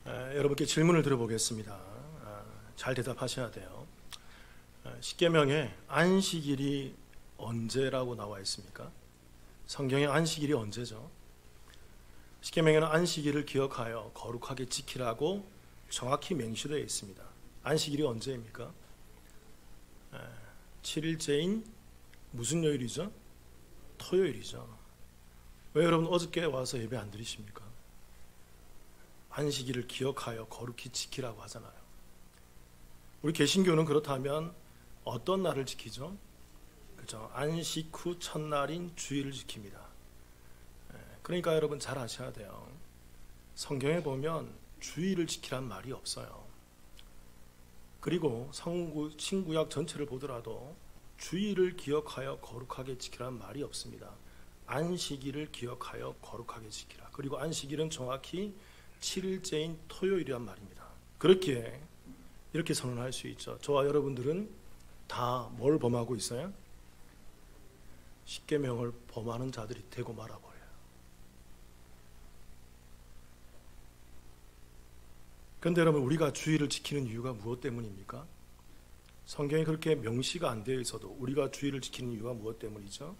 여러분께 질문을 드려보겠습니다. 잘 대답하셔야 돼요. 십계명에 안식일이 언제라고 나와 있습니까? 성경에 안식일이 언제죠? 십계명에는 안식일을 기억하여 거룩하게 지키라고 정확히 명시되어 있습니다. 안식일이 언제입니까? 7일째인 무슨 요일이죠? 토요일이죠. 왜 여러분 어저께 와서 예배 안 드리십니까? 안식일을 기억하여 거룩히 지키라고 하잖아요. 우리 개신교는 그렇다면 어떤 날을 지키죠? 그렇죠? 안식 후 첫날인 주일을 지킵니다. 그러니까 여러분 잘 아셔야 돼요. 성경에 보면 주일을 지키란 말이 없어요. 그리고 신구약 전체를 보더라도 주일을 기억하여 거룩하게 지키란 말이 없습니다. 안식일을 기억하여 거룩하게 지키라. 그리고 안식일은 정확히 7일째인 토요일이란 말입니다. 그렇기에 이렇게 선언할 수 있죠. 저와 여러분들은 다 뭘 범하고 있어요? 십계명을 범하는 자들이 되고 말아버려요. 그런데 여러분, 우리가 주일을 지키는 이유가 무엇 때문입니까? 성경에 그렇게 명시가 안 되어 있어도 우리가 주일을 지키는 이유가 무엇 때문이죠?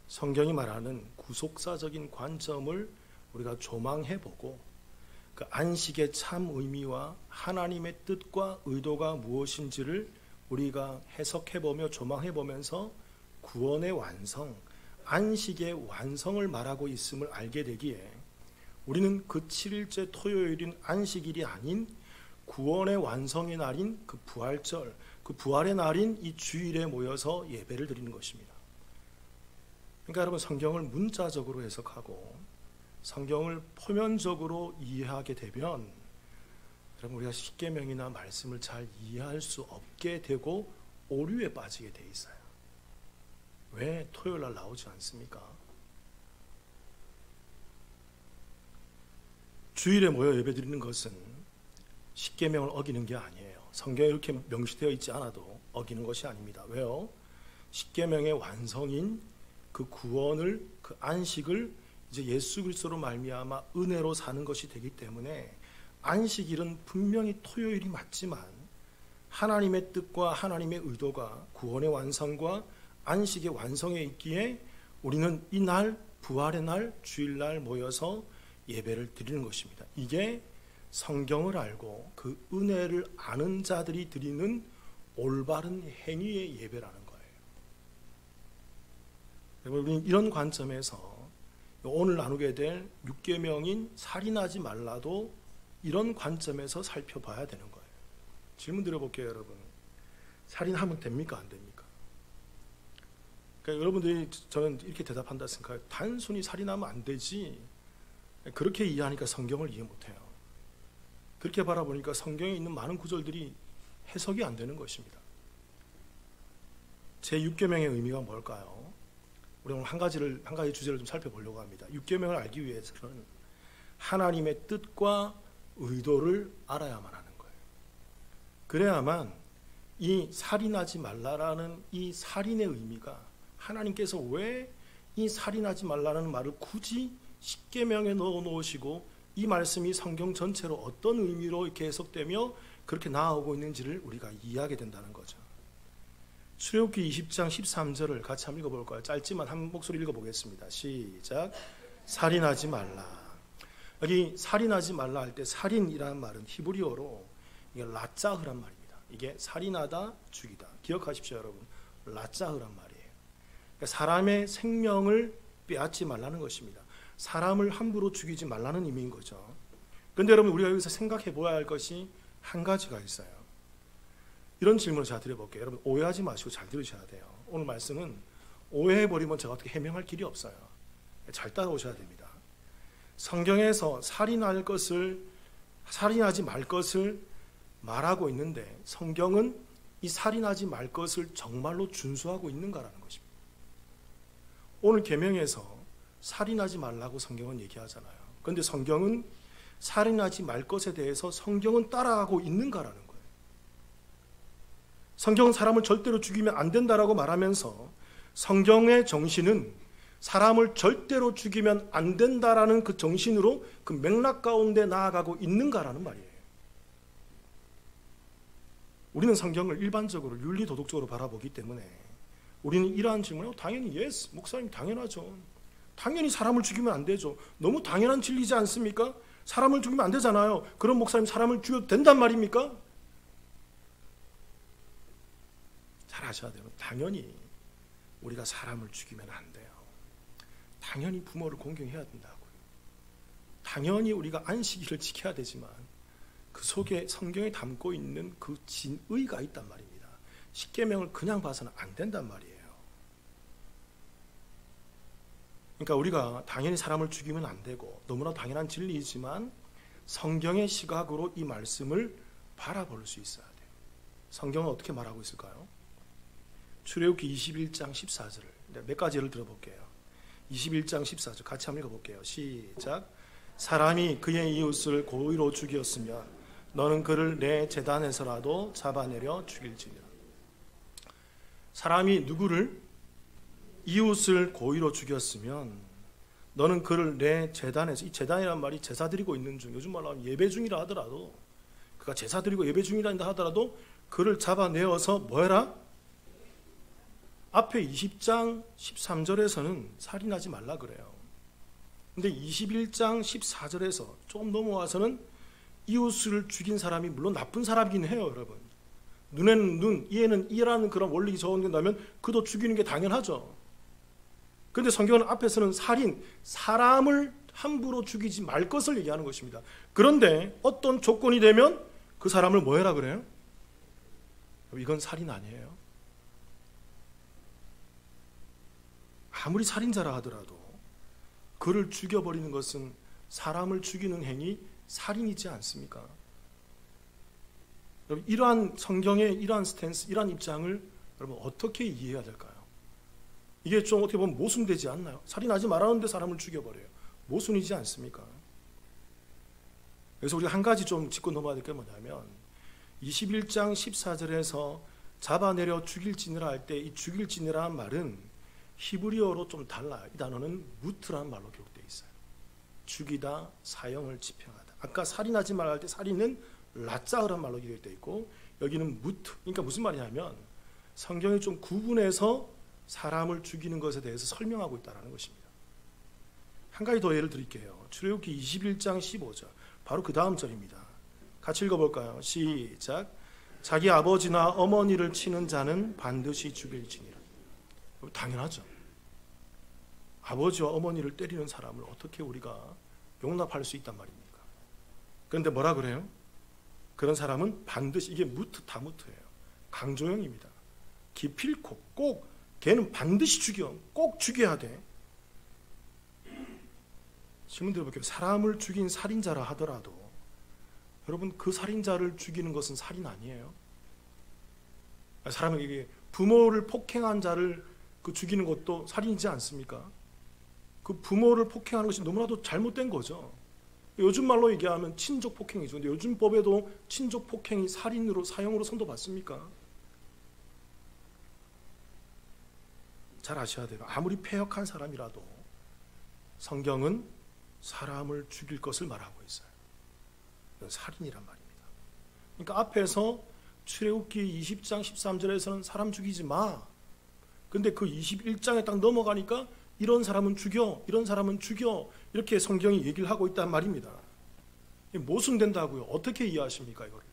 성경이 말하는 구속사적인 관점을 우리가 조망해보고 그 안식의 참 의미와 하나님의 뜻과 의도가 무엇인지를 우리가 해석해보며 조망해보면서 구원의 완성, 안식의 완성을 말하고 있음을 알게 되기에 우리는 그 7일째 토요일인 안식일이 아닌 구원의 완성의 날인 그 부활절, 그 부활의 날인 이 주일에 모여서 예배를 드리는 것입니다. 그러니까 여러분, 성경을 문자적으로 해석하고 성경을 표면적으로 이해하게 되면 여러분, 우리가 십계명이나 말씀을 잘 이해할 수 없게 되고 오류에 빠지게 돼 있어요. 왜 토요일 날 나오지 않습니까? 주일에 모여 예배드리는 것은 십계명을 어기는 게 아니에요. 성경에 이렇게 명시되어 있지 않아도 어기는 것이 아닙니다. 왜요? 십계명의 완성인 그 구원을, 그 안식을 이제 예수 그리스도로 말미암아 은혜로 사는 것이 되기 때문에 안식일은 분명히 토요일이 맞지만 하나님의 뜻과 하나님의 의도가 구원의 완성과 안식의 완성에 있기에 우리는 이날 부활의 날 주일날 모여서 예배를 드리는 것입니다. 이게 성경을 알고 그 은혜를 아는 자들이 드리는 올바른 행위의 예배라는 거예요. 우리는 이런 관점에서 오늘 나누게 될 6계명인 살인하지 말라도 이런 관점에서 살펴봐야 되는 거예요. 질문 드려볼게요, 여러분. 살인하면 됩니까, 안 됩니까? 그러니까 여러분들이 저는 이렇게 대답한다 생각해요. 단순히 살인하면 안 되지. 그렇게 이해하니까 성경을 이해 못해요. 그렇게 바라보니까 성경에 있는 많은 구절들이 해석이 안 되는 것입니다. 제 6계명의 의미가 뭘까요? 우리 오늘 한 가지 주제를 좀 살펴보려고 합니다. 6계명을 알기 위해서는 하나님의 뜻과 의도를 알아야만 하는 거예요. 그래야만 이 살인하지 말라라는 이 살인의 의미가, 하나님께서 왜 이 살인하지 말라는 말을 굳이 십계명에 넣어 놓으시고 이 말씀이 성경 전체로 어떤 의미로 이렇게 해석되며 그렇게 나아오고 있는지를 우리가 이해하게 된다는 거죠. 출애굽기 20장 13절을 같이 한번 읽어볼까요? 짧지만 한 목소리 읽어보겠습니다. 시작. 살인하지 말라. 여기 살인하지 말라 할 때 살인이라는 말은 히브리어로 이게 라짜흐란 말입니다. 이게 살인하다, 죽이다. 기억하십시오, 여러분. 라짜흐란 말이에요. 그러니까 사람의 생명을 빼앗지 말라는 것입니다. 사람을 함부로 죽이지 말라는 의미인 거죠. 그런데 여러분, 우리가 여기서 생각해 보아야 할 것이 한 가지가 있어요. 이런 질문을 제가 드려볼게요. 여러분, 오해하지 마시고 잘 들으셔야 돼요. 오늘 말씀은 오해해버리면 제가 어떻게 해명할 길이 없어요. 잘 따라오셔야 됩니다. 성경에서 살인하지 말 것을 말하고 있는데 성경은 이 살인하지 말 것을 정말로 준수하고 있는가라는 것입니다. 오늘 계명에서 살인하지 말라고 성경은 얘기하잖아요. 그런데 성경은 살인하지 말 것에 대해서 성경은 따라가고 있는가라는 거예요. 성경은 사람을 절대로 죽이면 안 된다라고 말하면서 성경의 정신은 사람을 절대로 죽이면 안 된다라는 그 정신으로 그 맥락 가운데 나아가고 있는가라는 말이에요. 우리는 성경을 일반적으로 윤리 도덕적으로 바라보기 때문에 우리는 이러한 질문에 당연히 예스, 목사님 당연하죠. 당연히 사람을 죽이면 안 되죠. 너무 당연한 진리지 않습니까? 사람을 죽이면 안 되잖아요. 그럼 목사님 사람을 죽여도 된단 말입니까? 잘 아셔야 돼요. 당연히 우리가 사람을 죽이면 안 돼요. 당연히 부모를 공경해야 된다고요. 당연히 우리가 안식일을 지켜야 되지만 그 속에 성경에 담고 있는 그 진의가 있단 말입니다. 십계명을 그냥 봐서는 안 된단 말이에요. 그러니까 우리가 당연히 사람을 죽이면 안 되고 너무나 당연한 진리이지만 성경의 시각으로 이 말씀을 바라볼 수 있어야 돼요. 성경은 어떻게 말하고 있을까요? 출애굽기 21장 14절을 몇 가지 예를 들어볼게요. 21장 14절 같이 한번 읽어볼게요. 시작. 사람이 그의 이웃을 고의로 죽였으면 너는 그를 내 제단에서라도 잡아내려 죽일지니라. 사람이 누구를? 이웃을 고의로 죽였으면 너는 그를 내 제단에서, 이 제단이란 말이 제사 드리고 있는 중, 요즘 말로 하면 예배 중이라 하더라도, 그가 제사 드리고 예배 중이라 하더라도 그를 잡아내어서 뭐해라? 앞에 20장 13절에서는 살인하지 말라 그래요. 근데 21장 14절에서 조금 넘어와서는 이웃을 죽인 사람이 물론 나쁜 사람이긴 해요, 여러분. 눈에는 눈, 이에는 이라는 그런 원리 적용된다면 그도 죽이는 게 당연하죠. 그런데 성경은 앞에서는 살인, 사람을 함부로 죽이지 말 것을 얘기하는 것입니다. 그런데 어떤 조건이 되면 그 사람을 뭐 해라 그래요? 이건 살인 아니에요. 아무리 살인자라 하더라도 그를 죽여버리는 것은 사람을 죽이는 행위, 살인이지 않습니까? 여러분, 이러한 성경의 이러한 스탠스, 이러한 입장을 여러분 어떻게 이해해야 될까요? 이게 좀 어떻게 보면 모순되지 않나요? 살인하지 말라는데 사람을 죽여버려요. 모순이지 않습니까? 그래서 우리가 한 가지 좀 짚고 넘어야 될 게 뭐냐면 21장 14절에서 잡아내려 죽일지니라 할 때 이 죽일지니라는 말은 히브리어로 좀 달라요. 이 단어는 무트라는 말로 기록되어 있어요. 죽이다, 사형을 집행하다. 아까 살인하지 말라 할 때 살인은 라짜흐란 말로 기록되어 있고 여기는 무트. 그러니까 무슨 말이냐면 성경이 좀 구분해서 사람을 죽이는 것에 대해서 설명하고 있다는 것입니다. 한 가지 더 예를 드릴게요. 출애굽기 21장 15절 바로 그 다음 절입니다. 같이 읽어볼까요? 시작. 자기 아버지나 어머니를 치는 자는 반드시 죽일지니라. 당연하죠. 아버지와 어머니를 때리는 사람을 어떻게 우리가 용납할 수 있단 말입니까? 그런데 뭐라 그래요? 그런 사람은 반드시, 이게 무트예요. 강조형입니다. 기필코 꼭 걔는 반드시 죽여. 꼭 죽여야 돼. 질문 드려볼게요. 사람을 죽인 살인자라 하더라도 여러분 그 살인자를 죽이는 것은 살인 아니에요? 사람에게 부모를 폭행한 자를 그 죽이는 것도 살인이지 않습니까? 그 부모를 폭행하는 것이 너무나도 잘못된 거죠. 요즘 말로 얘기하면 친족 폭행이죠. 근데 요즘 법에도 친족 폭행이 살인으로 사형으로 선도받습니까? 잘 아셔야 돼요. 아무리 패역한 사람이라도 성경은 사람을 죽일 것을 말하고 있어요. 이건 살인이란 말입니다. 그러니까 앞에서 출애굽기 20장 13절에서는 사람 죽이지 마. 근데 그 21장에 딱 넘어가니까 이런 사람은 죽여, 이런 사람은 죽여, 이렇게 성경이 얘기를 하고 있단 말입니다. 모순된다고요. 어떻게 이해하십니까, 이거를?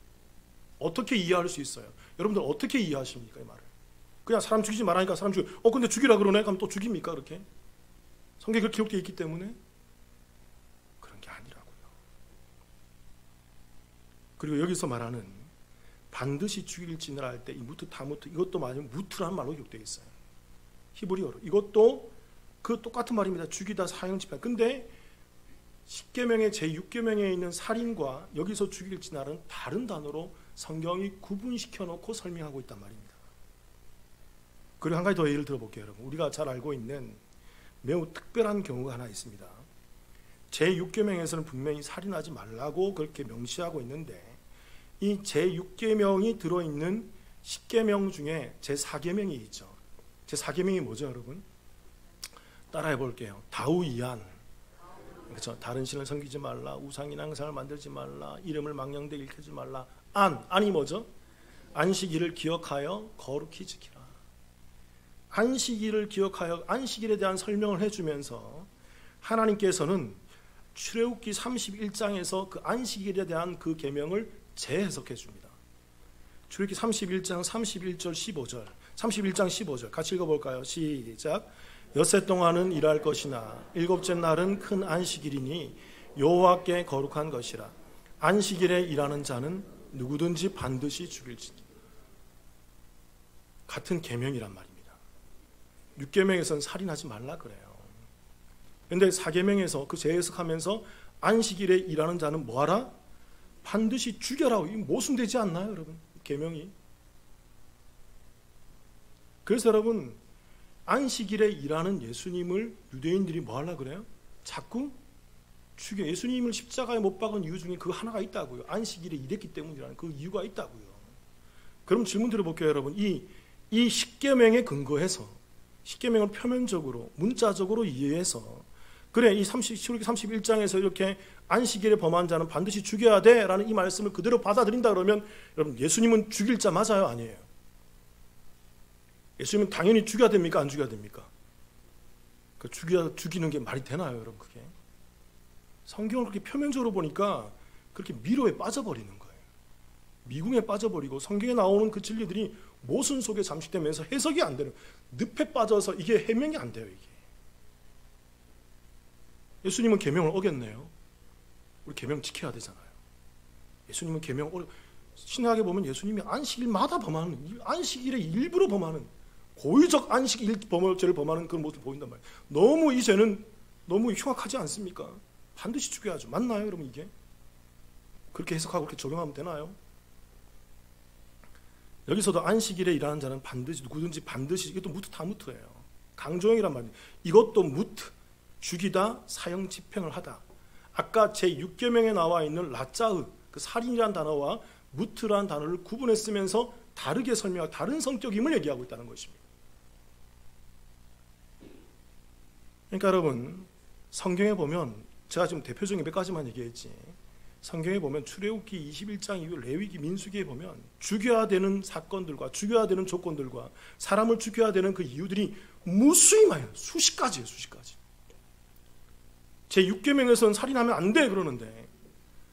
어떻게 이해할 수 있어요? 여러분들 어떻게 이해하십니까, 이 말을? 그냥 사람 죽이지 말라니까 사람 죽여. 근데 죽이라 그러네? 그럼 또 죽입니까, 그렇게? 성경에 그렇게 기록되어 있기 때문에? 그런 게 아니라고요. 그리고 여기서 말하는 반드시 죽일지니라 할 때 이 무트, 타무트, 이것도 맞으면 무트라는 말로 기록되어 있어요. 히브리어로. 이것도 그 똑같은 말입니다. 죽이다, 사형, 집행. 근데 10계명의 제6계명에 있는 살인과 여기서 죽일지나는 다른 단어로 성경이 구분시켜 놓고 설명하고 있단 말입니다. 그리고 한 가지 더 예를 들어볼게요, 여러분. 우리가 잘 알고 있는 매우 특별한 경우가 하나 있습니다. 제6계명에서는 분명히 살인하지 말라고 그렇게 명시하고 있는데 이 제6계명이 들어있는 10계명 중에 제4계명이 있죠. 제4계명이 뭐죠, 여러분? 따라해 볼게요. 다우이안. 그렇죠. 다른 신을 섬기지 말라. 우상이나 형상을 만들지 말라. 이름을 망령되게 일컫지 말라. 안이 뭐죠? 안식일을 기억하여 거룩히 지키라. 안식일을 기억하여 안식일에 대한 설명을 해주면서 하나님께서는 출애굽기 31장에서 그 안식일에 대한 그 계명을 재해석해 줍니다. 출애굽기 31장 31절 15절 31장 15절 같이 읽어볼까요? 시작. 엿새 동안은 일할 것이나 일곱째 날은 큰 안식일이니 여호와께 거룩한 것이라. 안식일에 일하는 자는 누구든지 반드시 죽일지니. 같은 계명이란 말입니다. 6계명에서는 살인하지 말라 그래요. 그런데 4계명에서 그 재해석하면서 안식일에 일하는 자는 뭐하라? 반드시 죽여라. 이 모순되지 않나요 여러분? 계명이. 그래서 여러분 안식일에 일하는 예수님을 유대인들이 뭐하려 그래요? 자꾸 죽여. 예수님을 십자가에 못 박은 이유 중에 그 하나가 있다고요. 안식일에 일했기 때문이라는 그 이유가 있다고요. 그럼 질문 드려볼게요 여러분. 이 10계명에 근거해서 10계명을 표면적으로 문자적으로 이해해서 그래 이 출애굽기 31장에서 이렇게 안식일에 범한 자는 반드시 죽여야 돼 라는 이 말씀을 그대로 받아들인다 그러면 여러분 예수님은 죽일 자 맞아요? 아니에요? 예수님은 당연히 죽여야 됩니까? 안 죽여야 됩니까? 죽이는 게 말이 되나요 여러분 그게? 성경을 그렇게 표면적으로 보니까 그렇게 미로에 빠져버리는 거예요. 미궁에 빠져버리고 성경에 나오는 그 진리들이 모순 속에 잠식되면서 해석이 안 되는, 늪에 빠져서 이게 해명이 안 돼요. 이게 예수님은 계명을 어겼네요. 우리 계명 지켜야 되잖아요. 예수님은 계명 신학에 보면 예수님이 안식일마다 범하는, 안식일에 일부러 범하는 고의적 안식일 죄를 범하는 그런 모습을 보인단 말이에요. 너무 이 죄는 너무 흉악하지 않습니까? 반드시 죽여야죠. 맞나요 여러분? 이게 그렇게 해석하고 그렇게 적용하면 되나요? 여기서도 안식일에 일하는 자는 반드시 누구든지 반드시, 이것도 무트 다무트예요. 강조형이란 말이에요. 이것도 무트, 죽이다, 사형 집행을 하다. 아까 제6계명에 나와 있는 라짜흐, 그 살인이라는 단어와 무트라는 단어를 구분해 쓰면서 다르게 설명하고 다른 성격임을 얘기하고 있다는 것입니다. 그러니까 여러분 성경에 보면 제가 지금 대표적인 몇 가지만 얘기했지, 성경에 보면 출애굽기 21장 이후 레위기 민수기에 보면 죽여야 되는 사건들과 죽여야 되는 조건들과 사람을 죽여야 되는 그 이유들이 무수히 많아요. 수십 가지예요. 수십 가지. 제6계명에서는 살인하면 안 돼 그러는데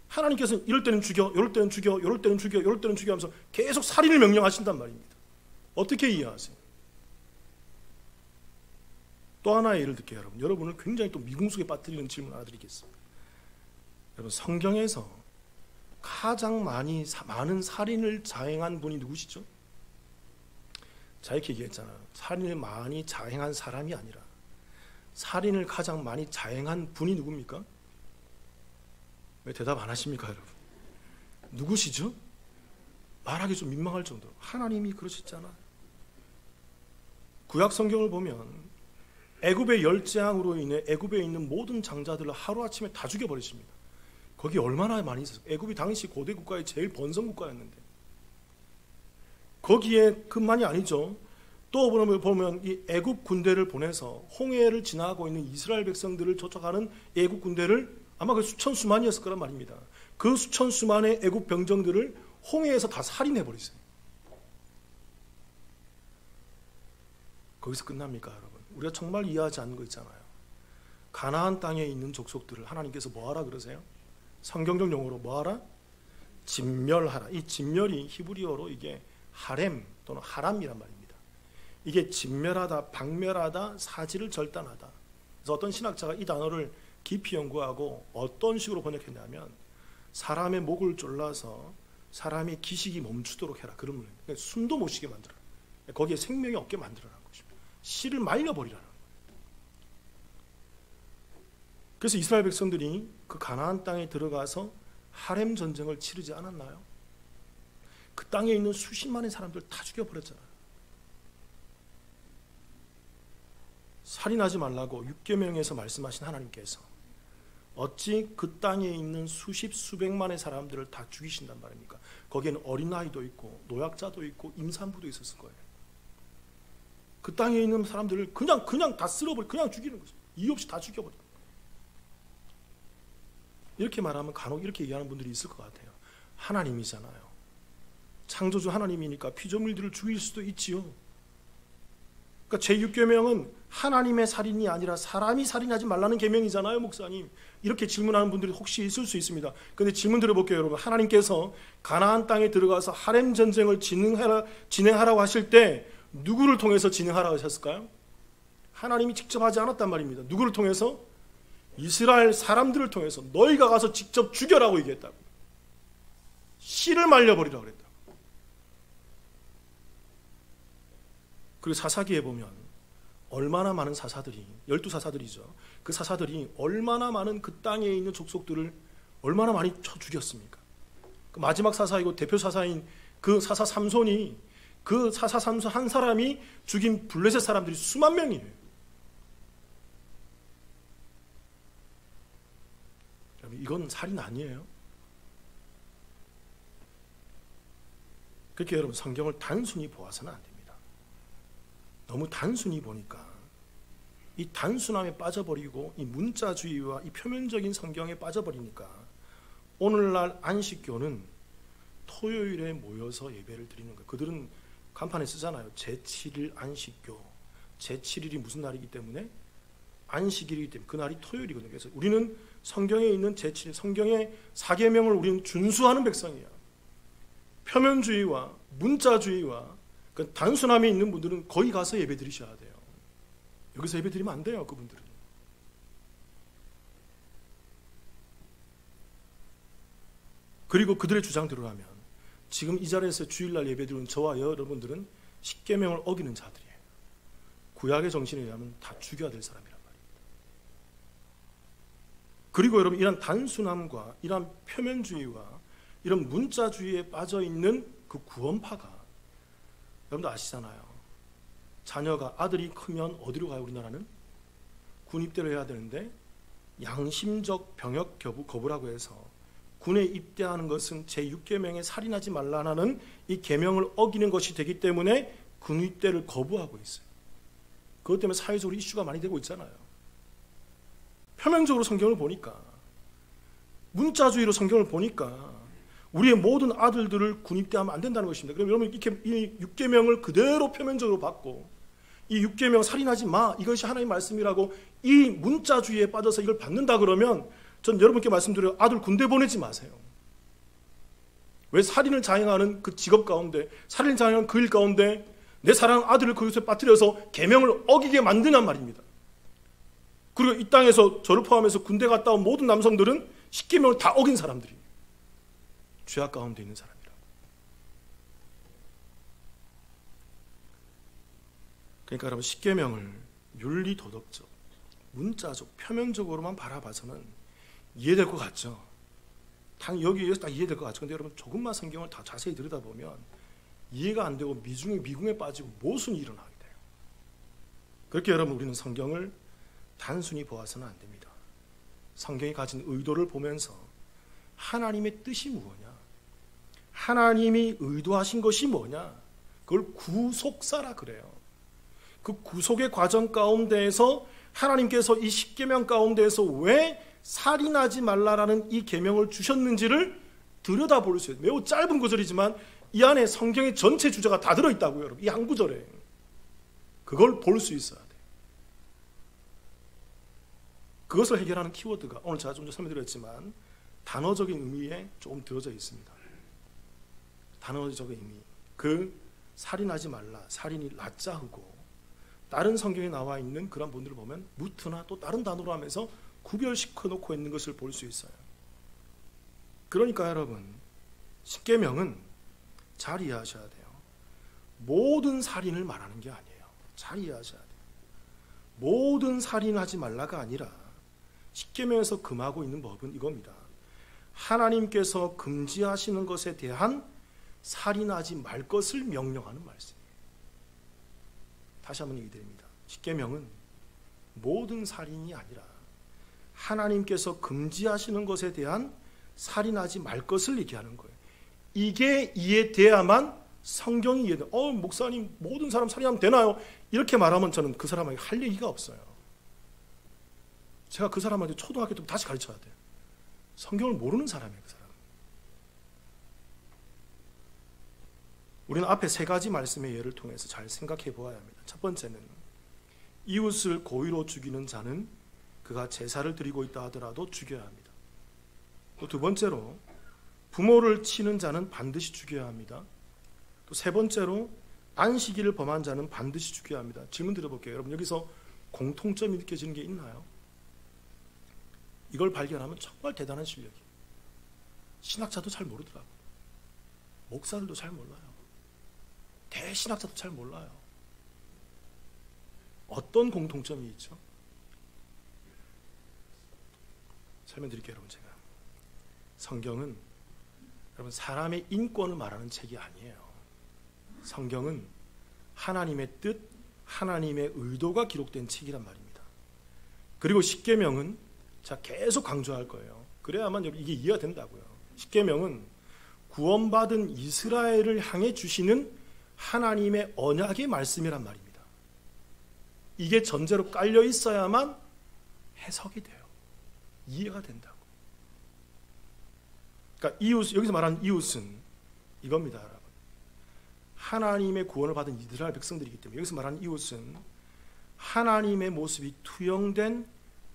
하나님께서는 이럴 때는 죽여, 이럴 때는 죽여, 이럴 때는 죽여, 이럴 때는 죽여 하면서 계속 살인을 명령하신단 말입니다. 어떻게 이해하세요? 또 하나의 예를 들게요. 여러분을 굉장히 또 미궁 속에 빠뜨리는 질문 하나 드리겠습니다. 여러분 성경에서 가장 많은 살인을 자행한 분이 누구시죠? 자 이렇게 얘기했잖아요. 살인을 많이 자행한 사람이 아니라 살인을 가장 많이 자행한 분이 누굽니까? 왜 대답 안 하십니까 여러분? 누구시죠? 말하기 좀 민망할 정도로 하나님이 그러셨잖아요. 구약 성경을 보면 애굽의 열재앙으로 인해 애굽에 있는 모든 장자들을 하루아침에 다 죽여버리십니다. 거기 얼마나 많이 있었어요. 애굽이 당시 고대 국가의 제일 번성 국가였는데 거기에 그만이 아니죠. 또 보면 이 애굽 군대를 보내서 홍해를 지나고 있는 이스라엘 백성들을 쫓아가는 애굽 군대를 아마 그 수천 수만이었을 거란 말입니다. 그 수천 수만의 애굽 병정들을 홍해에서 다 살인해버리세요. 거기서 끝납니까 여러분? 우리가 정말 이해하지 않는 거 있잖아요. 가나안 땅에 있는 족속들을 하나님께서 뭐하라 그러세요? 성경적 용어로 뭐하라? 진멸하라. 이 진멸이 히브리어로 이게 하렘 또는 하람이란 말입니다. 이게 진멸하다, 박멸하다, 사지를 절단하다. 그래서 어떤 신학자가 이 단어를 깊이 연구하고 어떤 식으로 번역했냐면 사람의 목을 졸라서 사람의 기식이 멈추도록 해라. 그런 말입니다. 그러니까 숨도 못 쉬게 만들어라. 거기에 생명이 없게 만들어라는 것입니다. 씨를 말려버리라는 거예요. 그래서 이스라엘 백성들이 그 가나안 땅에 들어가서 하렘 전쟁을 치르지 않았나요? 그 땅에 있는 수십만의 사람들 다 죽여버렸잖아요. 살인하지 말라고 6계명에서 말씀하신 하나님께서 어찌 그 땅에 있는 수십 수백만의 사람들을 다 죽이신단 말입니까? 거기에는 어린아이도 있고 노약자도 있고 임산부도 있었을 거예요. 그 그 땅에 있는 사람들을 그냥 다 쓸어버려, 그냥 죽이는 거죠. 이유 없이 다 죽여버려. 이렇게 말하면 간혹 이렇게 얘기하는 분들이 있을 것 같아요. 하나님이잖아요. 창조주 하나님이니까 피조물들을 죽일 수도 있지요. 그러니까 제6계명은 하나님의 살인이 아니라 사람이 살인하지 말라는 계명이잖아요, 목사님. 이렇게 질문하는 분들이 혹시 있을 수 있습니다. 그런데 질문 드려볼게요, 여러분. 하나님께서 가나안 땅에 들어가서 하렘 전쟁을 진행하라고 하실 때 누구를 통해서 진행하라고 하셨을까요? 하나님이 직접 하지 않았단 말입니다. 누구를 통해서? 이스라엘 사람들을 통해서 너희가 가서 직접 죽여라고 얘기했다고. 씨를 말려버리라고 그랬다고. 그리고 사사기에 보면 얼마나 많은 사사들이, 12사사들이죠. 그 사사들이 얼마나 많은 그 땅에 있는 족속들을 얼마나 많이 쳐 죽였습니까? 그 마지막 사사이고 대표 사사인 그 사사 삼손이, 그 사사 삼손 한 사람이 죽인 블레셋 사람들이 수만 명이에요. 이건 살인 아니에요? 그렇게 여러분 성경을 단순히 보아서는 안 됩니다. 너무 단순히 보니까 이 단순함에 빠져버리고 이 문자주의와 이 표면적인 성경에 빠져버리니까 오늘날 안식교는 토요일에 모여서 예배를 드리는 거예요. 그들은 간판에 쓰잖아요. 제7일 안식교. 제7일이 무슨 날이기 때문에? 안식일이기 때문에 그 날이 토요일이거든요. 그래서 우리는 성경에 있는 제7일, 성경의 사계명을 우리는 준수하는 백성이에요. 표면주의와 문자주의와 그 단순함이 있는 분들은 거기 가서 예배 드리셔야 돼요. 여기서 예배 드리면 안 돼요, 그분들은. 그리고 그들의 주장대로라면 지금 이 자리에서 주일날 예배 드리는 저와 여러분들은 십계명을 어기는 자들이에요. 구약의 정신에 의하면 다 죽여야 될 사람이란 말입니다. 그리고 여러분, 이런 단순함과 이런 표면주의와 이런 문자주의에 빠져있는 그 구원파가, 여러분도 아시잖아요. 자녀가, 아들이 크면 어디로 가요? 우리나라는 군입대를 해야 되는데 양심적 병역 거부라고 해서 군에 입대하는 것은 제6계명에 살인하지 말라는 이 계명을 어기는 것이 되기 때문에 군입대를 거부하고 있어요. 그것 때문에 사회적으로 이슈가 많이 되고 있잖아요. 표면적으로 성경을 보니까, 문자주의로 성경을 보니까 우리의 모든 아들들을 군입대하면 안 된다는 것입니다. 그럼 여러분, 이렇게 이 6계명을 그대로 표면적으로 받고 이 6계명 살인하지 마, 이것이 하나님의 말씀이라고 이 문자주의에 빠져서 이걸 받는다 그러면 전 여러분께 말씀드려요. 아들 군대 보내지 마세요. 왜? 살인을 자행하는 그 직업 가운데, 살인을 자행하는 그 일 가운데 내 사랑하는 아들을 그것에 빠뜨려서 계명을 어기게 만드냔 말입니다. 그리고 이 땅에서 저를 포함해서 군대 갔다 온 모든 남성들은 10계명을 다 어긴 사람들이에요. 죄악 가운데 있는 사람이라. 그러니까 여러분, 10계명을 윤리 도덕적, 문자적, 표면적으로만 바라봐서는 이해될 것 같죠. 여기에서 다 이해될 것 같죠. 근데 여러분, 조금만 성경을 다 자세히 들여다보면 이해가 안 되고 미궁에 빠지고 모순이 일어나게 돼요. 그렇게 여러분, 우리는 성경을 단순히 보아서는 안 됩니다. 성경이 가진 의도를 보면서 하나님의 뜻이 무엇냐, 하나님이 의도하신 것이 뭐냐, 그걸 구속사라 그래요. 그 구속의 과정 가운데에서 하나님께서 이 10계명 가운데에서 왜 살인하지 말라라는 이 계명을 주셨는지를 들여다볼 수 있어요. 매우 짧은 구절이지만 이 안에 성경의 전체 주제가 다 들어있다고요, 여러분. 이 한 구절에. 그걸 볼 수 있어야 돼요. 그것을 해결하는 키워드가 오늘 제가 좀 전에 설명드렸지만 단어적인 의미에 조금 들어져 있습니다. 단어적인 의미. 그 살인하지 말라, 살인이 라짜흐고, 다른 성경에 나와 있는 그런 분들을 보면 무트나 또 다른 단어로 하면서 구별시켜 놓고 있는 것을 볼 수 있어요. 그러니까 여러분, 10계명은 잘 이해하셔야 돼요. 모든 살인을 말하는 게 아니에요. 잘 이해하셔야 돼요. 모든 살인하지 말라가 아니라 10계명에서 금하고 있는 법은 이겁니다. 하나님께서 금지하시는 것에 대한 살인하지 말 것을 명령하는 말씀이에요. 다시 한번 얘기드립니다. 10계명은 모든 살인이 아니라 하나님께서 금지하시는 것에 대한 살인하지 말 것을 얘기하는 거예요. 이게 이해돼야만 성경이 이해돼. 목사님 모든 사람 살인하면 되나요? 이렇게 말하면 저는 그 사람에게 할 얘기가 없어요. 제가 그 사람한테 초등학교 때 다시 가르쳐야 돼요. 성경을 모르는 사람이에요. 그 사람. 우리는 앞에 세 가지 말씀의 예를 통해서 잘 생각해 보아야 합니다. 첫 번째는 이웃을 고의로 죽이는 자는 그가 제사를 드리고 있다 하더라도 죽여야 합니다. 또 두 번째로 부모를 치는 자는 반드시 죽여야 합니다. 또 세 번째로 안식일을 범한 자는 반드시 죽여야 합니다. 질문 드려볼게요. 여러분 여기서 공통점이 느껴지는 게 있나요? 이걸 발견하면 정말 대단한 실력이에요. 신학자도 잘 모르더라고요. 목사들도 잘 몰라요. 대신학자도 잘 몰라요. 어떤 공통점이 있죠? 설명드릴게요. 여러분 제가 성경은 여러분 사람의 인권을 말하는 책이 아니에요. 성경은 하나님의 뜻, 하나님의 의도가 기록된 책이란 말입니다. 그리고 십계명은 자 계속 강조할 거예요. 그래야만 이게 이해가 된다고요. 십계명은 구원받은 이스라엘을 향해 주시는 하나님의 언약의 말씀이란 말입니다. 이게 전제로 깔려 있어야만 해석이 돼요. 이해가 된다고. 그러니까 이웃, 여기서 말하는 이웃은 이겁니다, 여러분. 하나님의 구원을 받은 이스라엘 백성들이기 때문에 여기서 말하는 이웃은 하나님의 모습이 투영된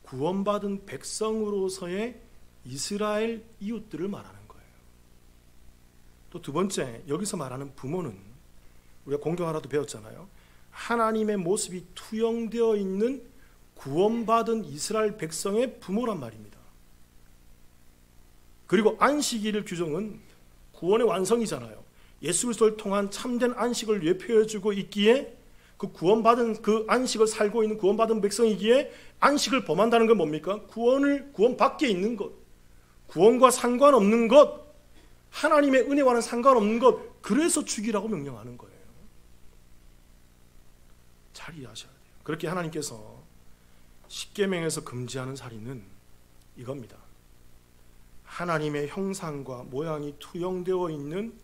구원받은 백성으로서의 이스라엘 이웃들을 말하는 거예요. 또 두 번째, 여기서 말하는 부모는 우리가 공경 하나도 배웠잖아요. 하나님의 모습이 투영되어 있는 구원받은 이스라엘 백성의 부모란 말입니다. 그리고 안식일의 규정은 구원의 완성이잖아요. 예수 그리스도를 통한 참된 안식을 예표해주고 있기에 그 구원받은 그 안식을 살고 있는 구원받은 백성이기에 안식을 범한다는 건 뭡니까? 구원 밖에 있는 것, 구원과 상관없는 것, 하나님의 은혜와는 상관없는 것, 그래서 죽이라고 명령하는 거예요. 잘 이해하셔야 돼요. 그렇게 하나님께서 십계명에서 금지하는 살인은 이겁니다. 하나님의 형상과 모양이 투영되어 있는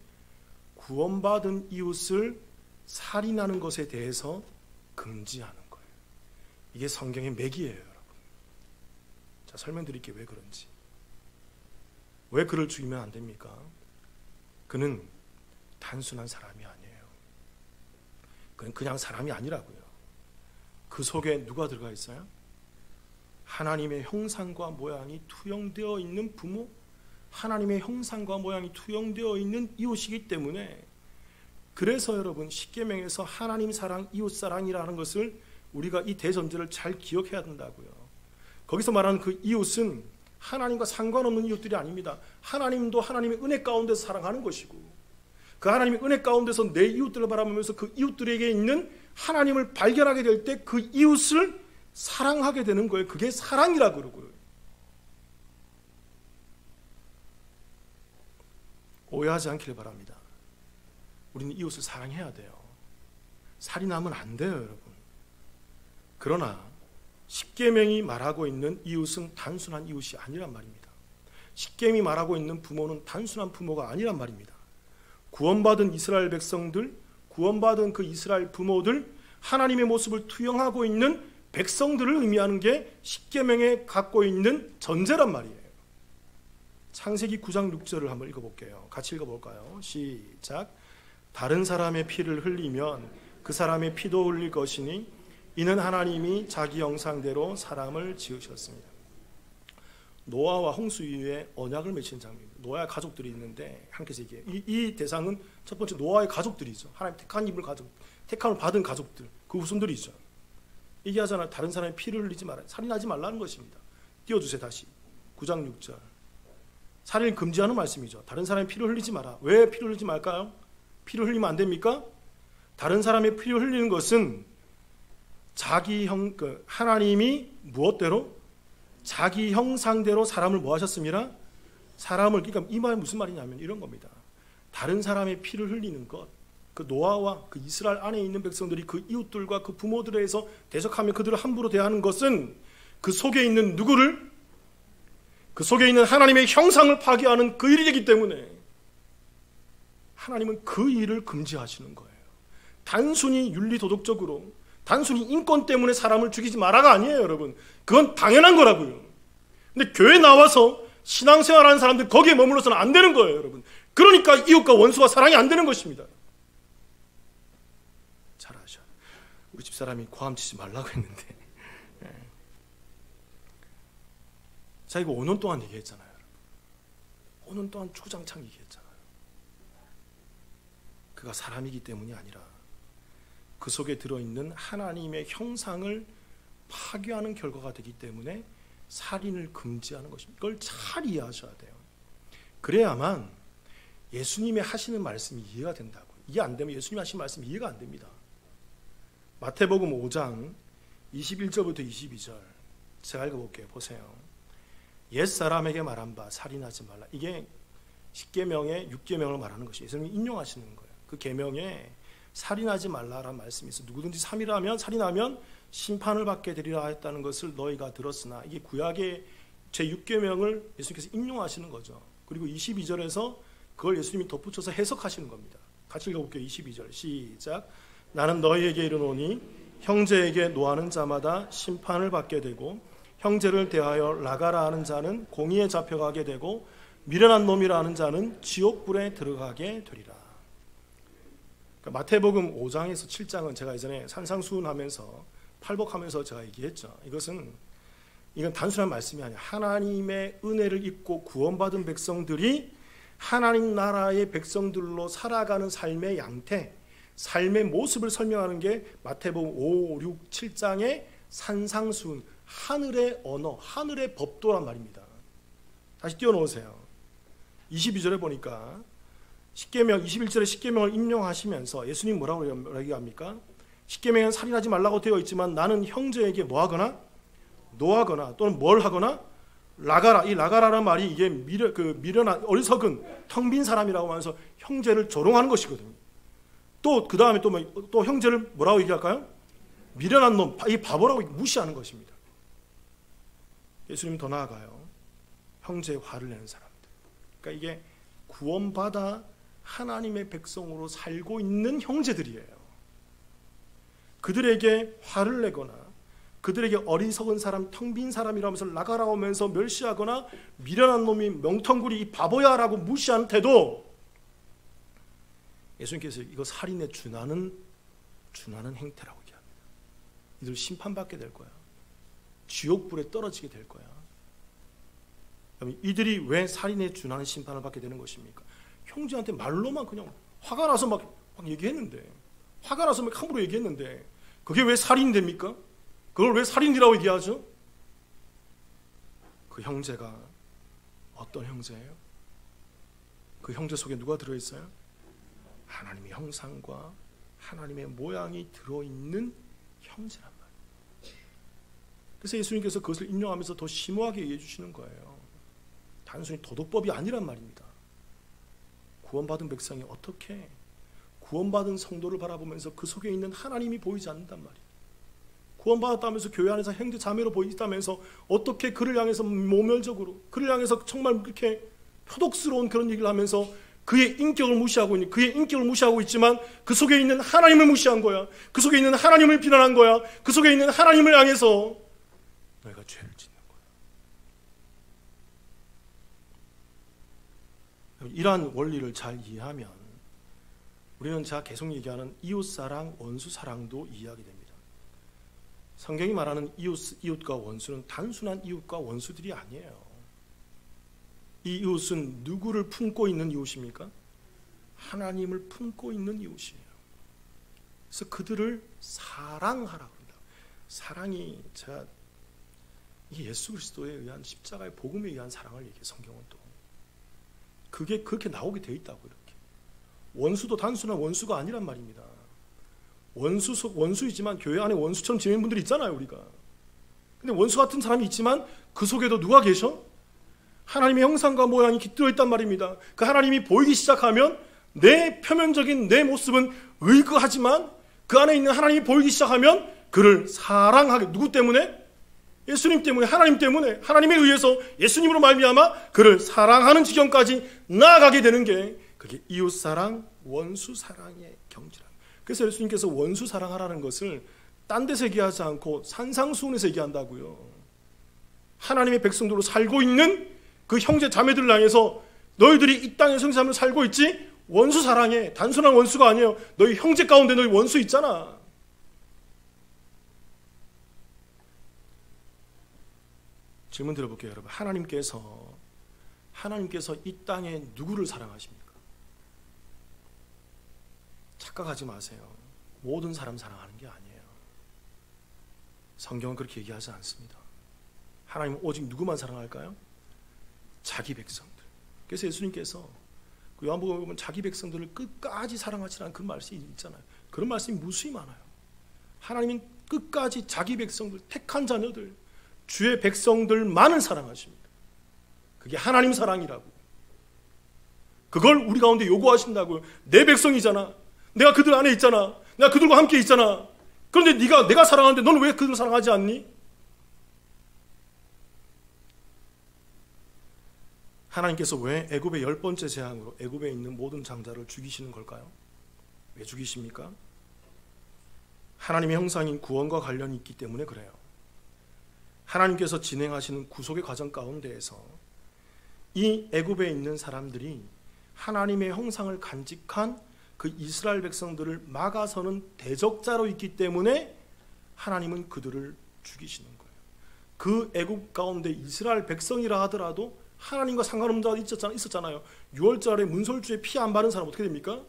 구원받은 이웃을 살인하는 것에 대해서 금지하는 거예요. 이게 성경의 맥이에요, 여러분. 자, 설명드릴게요. 왜 그런지. 왜 그를 죽이면 안 됩니까? 그는 단순한 사람이 아니에요. 그는 그냥 사람이 아니라고요. 그 속에 누가 들어가 있어요? 하나님의 형상과 모양이 투영되어 있는 부모, 하나님의 형상과 모양이 투영되어 있는 이웃이기 때문에, 그래서 여러분 십계명에서 하나님 사랑, 이웃 사랑이라는 것을 우리가 이 대전제를 잘 기억해야 된다고요. 거기서 말하는 그 이웃은 하나님과 상관없는 이웃들이 아닙니다. 하나님도 하나님의 은혜 가운데서 사랑하는 것이고, 그 하나님의 은혜 가운데서 내 이웃들을 바라보면서 그 이웃들에게 있는 하나님을 발견하게 될 때 그 이웃을 사랑하게 되는 거예요. 그게 사랑이라고 그러고요. 오해하지 않기를 바랍니다. 우리는 이웃을 사랑해야 돼요. 살인하면 안 돼요, 여러분. 그러나 십계명이 말하고 있는 이웃은 단순한 이웃이 아니란 말입니다. 십계명이 말하고 있는 부모는 단순한 부모가 아니란 말입니다. 구원받은 이스라엘 백성들, 구원받은 그 이스라엘 부모들, 하나님의 모습을 투영하고 있는 백성들을 의미하는 게 십계명에 갖고 있는 전제란 말이에요. 창세기 9장 6절을 한번 읽어볼게요. 같이 읽어볼까요? 시작. 다른 사람의 피를 흘리면 그 사람의 피도 흘릴 것이니 이는 하나님이 자기 형상대로 사람을 지으셨습니다. 노아와 홍수 이후에 언약을 맺힌 장면입니다. 노아의 가족들이 있는데 함께서 얘기해요. 이 대상은 첫 번째 노아의 가족들이죠. 하나님 택함을 받은 가족들, 그 후손들이죠. 얘기하잖아요. 다른 사람의 피를 흘리지 말아요. 살인하지 말라는 것입니다. 띄워주세요. 다시 9장 6절. 살인을 금지하는 말씀이죠. 다른 사람의 피를 흘리지 마라. 왜 피를 흘리지 말까요? 피를 흘리면 안 됩니까? 다른 사람의 피를 흘리는 것은 하나님이 무엇대로? 자기 형상대로 사람을 뭐 하셨습니다? 그러니까 이 말이 무슨 말이냐면 이런 겁니다. 다른 사람의 피를 흘리는 것, 그 노아와 그 이스라엘 안에 있는 백성들이 그 이웃들과 그 부모들에 의해서 대적하며 그들을 함부로 대하는 것은 그 속에 있는 누구를? 그 속에 있는 하나님의 형상을 파괴하는 그 일이기 때문에 하나님은 그 일을 금지하시는 거예요. 단순히 윤리도덕적으로, 단순히 인권 때문에 사람을 죽이지 마라가 아니에요, 여러분. 그건 당연한 거라고요. 근데 교회 나와서 신앙생활하는 사람들 거기에 머물러서는 안 되는 거예요, 여러분. 그러니까 이웃과 원수와 사랑이 안 되는 것입니다. 잘 아셔. 우리 집사람이 고함치지 말라고 했는데 자, 이거 5년 동안 얘기했잖아요, 여러분. 5년 동안 초장창 얘기했잖아요. 그가 사람이기 때문이 아니라 그 속에 들어있는 하나님의 형상을 파괴하는 결과가 되기 때문에 살인을 금지하는 것입니다. 이걸 잘 이해하셔야 돼요. 그래야만 예수님이 하시는 말씀이 이해가 된다고요. 이해 안 되면 예수님이 하신 말씀이 이해가 안 됩니다. 마태복음 5장 21절부터 22절 제가 읽어볼게요. 보세요. 옛사람에게 말한 바 살인하지 말라. 이게 10계명의 6계명을 말하는 것이에요. 예수님이 인용하시는 거예요. 그 계명에 살인하지 말라라는 말씀이 있어요. 누구든지 살인하면 심판을 받게 되리라 했다는 것을 너희가 들었으나, 이게 구약의 제6계명을 예수님께서 인용하시는 거죠. 그리고 22절에서 그걸 예수님이 덧붙여서 해석하시는 겁니다. 같이 읽어볼게요. 22절 시작. 나는 너희에게 이르노니 형제에게 노하는 자마다 심판을 받게 되고 형제를 대하여 나가라 하는 자는 공의에 잡혀가게 되고 미련한 놈이라 하는 자는 지옥불에 들어가게 되리라. 그러니까 마태복음 5장에서 7장은 제가 예전에 산상수훈하면서 팔복하면서 제가 얘기했죠. 이건 단순한 말씀이 아니라 하나님의 은혜를 입고 구원받은 백성들이 하나님 나라의 백성들로 살아가는 삶의 양태, 삶의 모습을 설명하는 게 마태복음 5, 6, 7장의 산상수훈, 하늘의 언어, 하늘의 법도란 말입니다. 다시 띄워놓으세요. 22절에 보니까 21절에 10계명을 인용하시면서 예수님 뭐라고 얘기합니까? 10계명에는 살인하지 말라고 되어 있지만 나는 형제에게 뭐하거나 노하거나 또는 뭘 하거나 라가라. 이 라가라라는 말이 이게 미련한 어리석은 텅 빈 사람이라고 하면서 형제를 조롱하는 것이거든요. 또 그 다음에 또 형제를 뭐라고 얘기할까요? 미련한 놈, 이 바보라고 무시하는 것입니다. 예수님 더 나아가요. 형제의 화를 내는 사람들. 그러니까 이게 구원받아 하나님의 백성으로 살고 있는 형제들이에요. 그들에게 화를 내거나 그들에게 어리석은 사람, 텅 빈 사람이라면서 나가라고 하면서 멸시하거나 미련한 놈이 멍텅구리 이 바보야라고 무시하는 태도, 예수님께서 이거 살인에 준하는 행태라고 얘기합니다. 이들 심판받게 될 거야. 지옥불에 떨어지게 될 거야. 이들이 왜 살인에 준하는 심판을 받게 되는 것입니까? 형제한테 말로만 그냥 화가 나서 막 얘기했는데, 화가 나서 막 함부로 얘기했는데 그게 왜 살인이 됩니까? 그걸 왜 살인이라고 얘기하죠? 그 형제가 어떤 형제예요? 그 형제 속에 누가 들어있어요? 하나님의 형상과 하나님의 모양이 들어있는 형제란 말이에요. 그래서 예수님께서 그것을 인용하면서 더 심오하게 얘기해 주시는 거예요. 단순히 도덕법이 아니란 말입니다. 구원받은 백성이 어떻게 구원받은 성도를 바라보면서 그 속에 있는 하나님이 보이지 않는단 말이에요. 구원받았다면서 교회 안에서 형제 자매로 보이다면서 어떻게 그를 향해서 모멸적으로, 그를 향해서 정말 그렇게 표독스러운 그런 얘기를 하면서 그의 인격을 무시하고 있지만 그 속에 있는 하나님을 무시한 거야. 그 속에 있는 하나님을 비난한 거야. 그 속에 있는 하나님을 향해서 너희가 죄를 짓는 거야. 이러한 원리를 잘 이해하면 우리는 제가 계속 얘기하는 이웃사랑, 원수사랑도 이해하게 됩니다. 성경이 말하는 이웃과 원수는 단순한 이웃과 원수들이 아니에요. 이 이웃은 누구를 품고 있는 이웃입니까? 하나님을 품고 있는 이웃이에요. 그래서 그들을 사랑하라고 합니다. 사랑이 제가 예수 그리스도에 의한 십자가의 복음에 의한 사랑을 얘기해요. 성경은 또 그게 그렇게 나오게 돼 있다고. 이렇게 원수도 단순한 원수가 아니란 말입니다. 원수이지만 교회 안에 원수처럼 지내는 분들이 있잖아요, 우리가. 근데 원수 같은 사람이 있지만 그 속에도 누가 계셔? 하나님의 형상과 모양이 깃들어 있단 말입니다. 그 하나님이 보이기 시작하면 내 표면적인 내 모습은 의그하지만 그 안에 있는 하나님이 보이기 시작하면 그를 사랑하게. 누구 때문에? 예수님 때문에, 하나님 때문에, 하나님에 의해서 예수님으로 말미암아 그를 사랑하는 지경까지 나아가게 되는 게 그게 이웃사랑, 원수사랑의 경지라. 그래서 예수님께서 원수사랑하라는 것을 딴 데서 얘기하지 않고 산상수훈에서 얘기한다고요. 하나님의 백성들로 살고 있는 그 형제 자매들을 향해서 너희들이 이 땅에 형제자매로 살고 있지? 원수사랑해. 단순한 원수가 아니에요. 너희 형제 가운데 너희 원수 있잖아. 질문 드려볼게요, 여러분. 하나님께서 이 땅에 누구를 사랑하십니까? 착각하지 마세요. 모든 사람 사랑하는 게 아니에요. 성경은 그렇게 얘기하지 않습니다. 하나님은 오직 누구만 사랑할까요? 자기 백성들. 그래서 예수님께서 그 요한복음에 보면 자기 백성들을 끝까지 사랑하시라는 그 말씀이 있잖아요. 그런 말씀이 무수히 많아요. 하나님은 끝까지 자기 백성들, 택한 자녀들, 주의 백성들만을 사랑하십니다. 그게 하나님 사랑이라고. 그걸 우리 가운데 요구하신다고요. 내 백성이잖아. 내가 그들 안에 있잖아. 내가 그들과 함께 있잖아. 그런데 내가 사랑하는데 너는 왜 그들을 사랑하지 않니? 하나님께서 왜 애굽의 10번째 재앙으로 애굽에 있는 모든 장자를 죽이시는 걸까요? 왜 죽이십니까? 하나님의 형상인 구원과 관련이 있기 때문에 그래요. 하나님께서 진행하시는 구속의 과정 가운데에서 이 애굽에 있는 사람들이 하나님의 형상을 간직한 그 이스라엘 백성들을 막아서는 대적자로 있기 때문에 하나님은 그들을 죽이시는 거예요. 그 애굽 가운데 이스라엘 백성이라 하더라도 하나님과 상관없는 자가 있었잖아요. 6월절에 문설주에 피 안 바른 사람 어떻게 됩니까?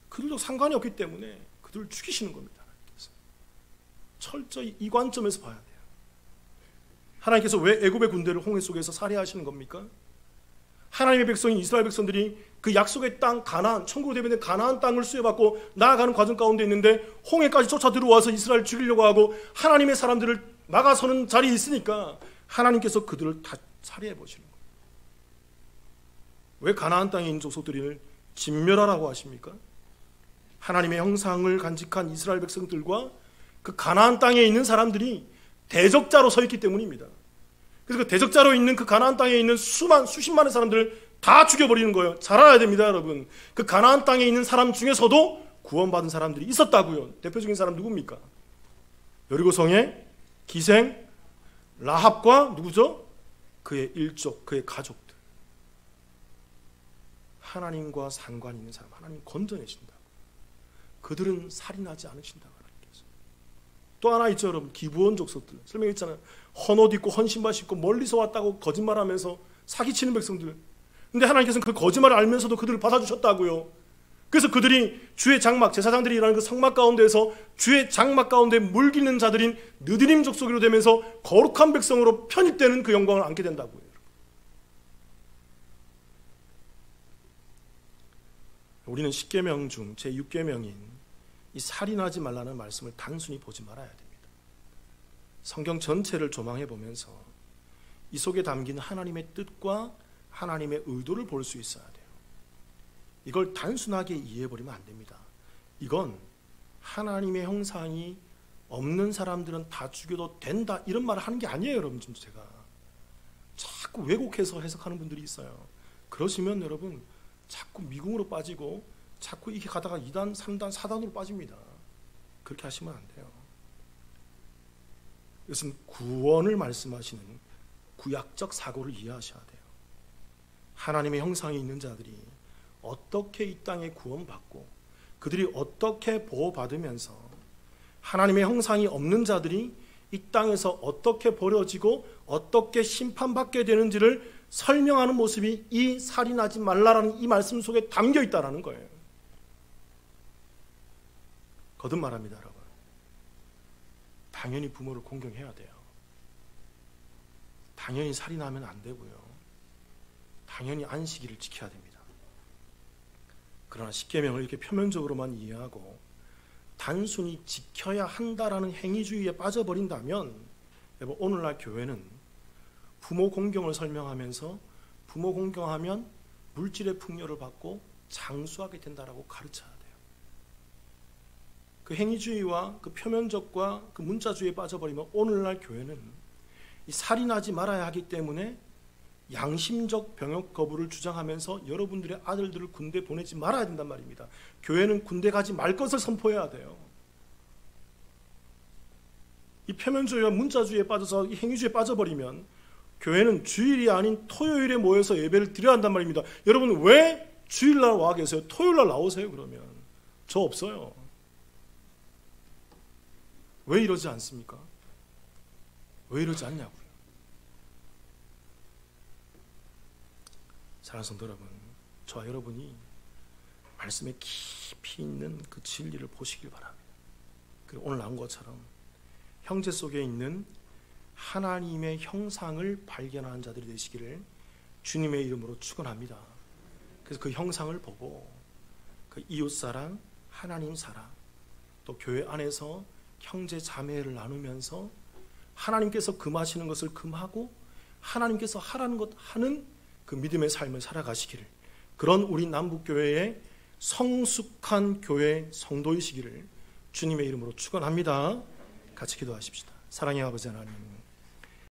그들도 상관이 없기 때문에 그들을 죽이시는 겁니다. 철저히 이 관점에서 봐야 돼요. 하나님께서 왜 애굽의 군대를 홍해 속에서 살해하시는 겁니까? 하나님의 백성인 이스라엘 백성들이 그 약속의 땅 가나안, 천국으로 대변된 가나안 땅을 수여받고 나아가는 과정 가운데 있는데 홍해까지 쫓아 들어와서 이스라엘을 죽이려고 하고 하나님의 사람들을 막아서는 자리에 있으니까 하나님께서 그들을 다 살해해 보시는 거예요. 왜 가나안 땅에 있는 족속들을 진멸하라고 하십니까? 하나님의 형상을 간직한 이스라엘 백성들과 그 가나안 땅에 있는 사람들이 대적자로 서 있기 때문입니다. 그래서 그 대적자로 있는 그 가나안 땅에 있는 수십만의 사람들을 다 죽여버리는 거예요. 잘 알아야 됩니다, 여러분. 그 가나안 땅에 있는 사람 중에서도 구원받은 사람들이 있었다고요. 대표적인 사람 누굽니까? 여리고성의 기생 라합과 누구죠? 그의 일족, 그의 가족들. 하나님과 상관이 있는 사람, 하나님 건져내신다. 그들은 살인하지 않으신다. 또 하나 있죠, 여러분. 기브온 족속들. 설명했잖아요. 헌옷 입고 헌신발 신고 멀리서 왔다고 거짓말하면서 사기치는 백성들. 근데 하나님께서는 그 거짓말을 알면서도 그들을 받아주셨다고요. 그래서 그들이 주의 장막, 제사장들이 일하는 그 성막 가운데에서 주의 장막 가운데 물기는 자들인 느드림 족속으로 되면서 거룩한 백성으로 편입되는 그 영광을 안게 된다고요. 우리는 10계명 중 제6계명인 이 살인하지 말라는 말씀을 단순히 보지 말아야 됩니다. 성경 전체를 조망해 보면서 이 속에 담긴 하나님의 뜻과 하나님의 의도를 볼 수 있어야 돼요. 이걸 단순하게 이해해버리면 안 됩니다. 이건 하나님의 형상이 없는 사람들은 다 죽여도 된다 이런 말을 하는 게 아니에요, 여러분. 제가 자꾸 왜곡해서 해석하는 분들이 있어요. 그러시면 여러분 자꾸 미궁으로 빠지고 자꾸 이렇게 가다가 2단, 3단, 4단으로 빠집니다. 그렇게 하시면 안 돼요. 이것은 구원을 말씀하시는 구약적 사고를 이해하셔야 돼요. 하나님의 형상이 있는 자들이 어떻게 이 땅에 구원받고 그들이 어떻게 보호받으면서 하나님의 형상이 없는 자들이 이 땅에서 어떻게 버려지고 어떻게 심판받게 되는지를 설명하는 모습이 이 살인하지 말라라는 이 말씀 속에 담겨 있다는 거예요. 거듭 말합니다, 여러분. 당연히 부모를 공경해야 돼요. 당연히 살인하면 안 되고요. 당연히 안식일을 지켜야 됩니다. 그러나 10계명을 이렇게 표면적으로만 이해하고 단순히 지켜야 한다라는 행위주의에 빠져버린다면 여러분, 오늘날 교회는 부모 공경을 설명하면서 부모 공경하면 물질의 풍요를 받고 장수하게 된다라고 가르쳐야 돼요. 그 행위주의와 그 표면적과 그 문자주의에 빠져버리면 오늘날 교회는 이 살인하지 말아야 하기 때문에 양심적 병역 거부를 주장하면서 여러분들의 아들들을 군대 보내지 말아야 된단 말입니다. 교회는 군대 가지 말 것을 선포해야 돼요. 이 표면주의와 문자주의에 빠져서 이 행위주의에 빠져버리면 교회는 주일이 아닌 토요일에 모여서 예배를 드려야 한단 말입니다. 여러분 왜 주일날 와 계세요? 토요일날 나오세요. 그러면 저 없어요. 왜 이러지 않습니까? 왜 이러지 않냐고요. 사랑하는 성도 여러분, 저와 여러분이 말씀에 깊이 있는 그 진리를 보시길 바랍니다. 그리고 오늘 나온 것처럼 형제 속에 있는 하나님의 형상을 발견하는 자들이 되시기를 주님의 이름으로 축원합니다. 그래서 그 형상을 보고 그 이웃사랑, 하나님 사랑, 또 교회 안에서 형제 자매를 나누면서 하나님께서 금하시는 것을 금하고 하나님께서 하라는 것 하는 그 믿음의 삶을 살아가시기를, 그런 우리 남북교회의 성숙한 교회 성도이시기를 주님의 이름으로 축원합니다. 같이 기도하십시다. 사랑의 아버지 하나님,